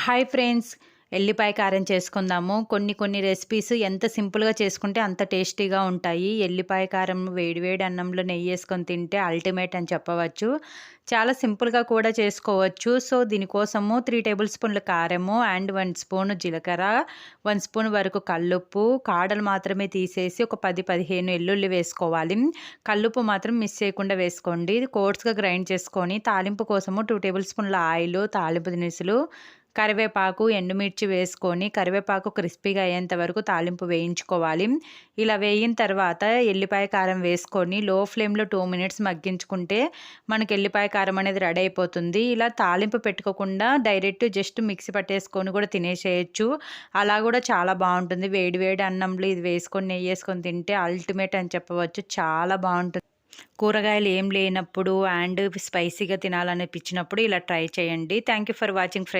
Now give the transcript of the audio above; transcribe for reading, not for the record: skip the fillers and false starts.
Hi friends, ఎల్లిపాయ కారం చేసుకుందాము. కొన్ని రెసిపీస్ ఎంత సింపుల్‌గా చేసుకుంటే అంత టేస్టీగా ఉంటాయి. ఎల్లిపాయ కారం వేడి వేడి అన్నంలో నెయ్యేసుకొని తింటే అల్టిమేట్ అని చెప్పవచ్చు. చాలా సింపుల్‌గా కూడా చేసుకోవచ్చు. సో, దీనికోసము 3 టేబుల్ స్పూన్ల కారము అండ్ 1 స్పూన్ జీలకర్ర, 1 స్పూన్ వరకు కల్లుప్పు, కాడలు మాత్రమే తీసేసి ఒక 10, 15 ఎల్లుల్లి వేసుకోవాలి. కల్లుప్పు మాత్రం మిస్ చేయకుండా వేసుకోండి. ఇది కోర్స్‌గా గ్రైండ్ చేసుకొని తాలింపు కోసము 2 టేబుల్ స్పూన్ల ఆయిలు, తాలింపు దినుసులు, కరివేపాకు, ఎండుమిర్చి వేసుకొని కరివేపాకు క్రిస్పీగా అయ్యేంత వరకు తాలింపు వేయించుకోవాలి. ఇలా వేగిన తర్వాత ఎల్లిపాయ కారం వేసుకొని లో ఫ్లేమ్‌లో 2 మినిట్స్ మగ్గించుకుంటే మనకి ఎల్లిపాయ కారం అనేది రెడీ అయిపోతుంది. ఇలా తాలింపు పెట్టుకోకుండా డైరెక్ట్ జస్ట్ మిక్సీ పట్టేసుకొని కూడా తినేసేయొచ్చు. అలా కూడా చాలా బావుంటుంది. వేడి వేడి అన్నంలో ఇది వేసుకొని నెయ్యేసుకొని తింటే అల్టిమేట్ అని చెప్పవచ్చు. చాలా బావుంటుంది. కూరగాయలు ఏం లేనప్పుడు అండ్ స్పైసీగా తినాలనిపించినప్పుడు ఇలా ట్రై చేయండి. Thank you for watching friends.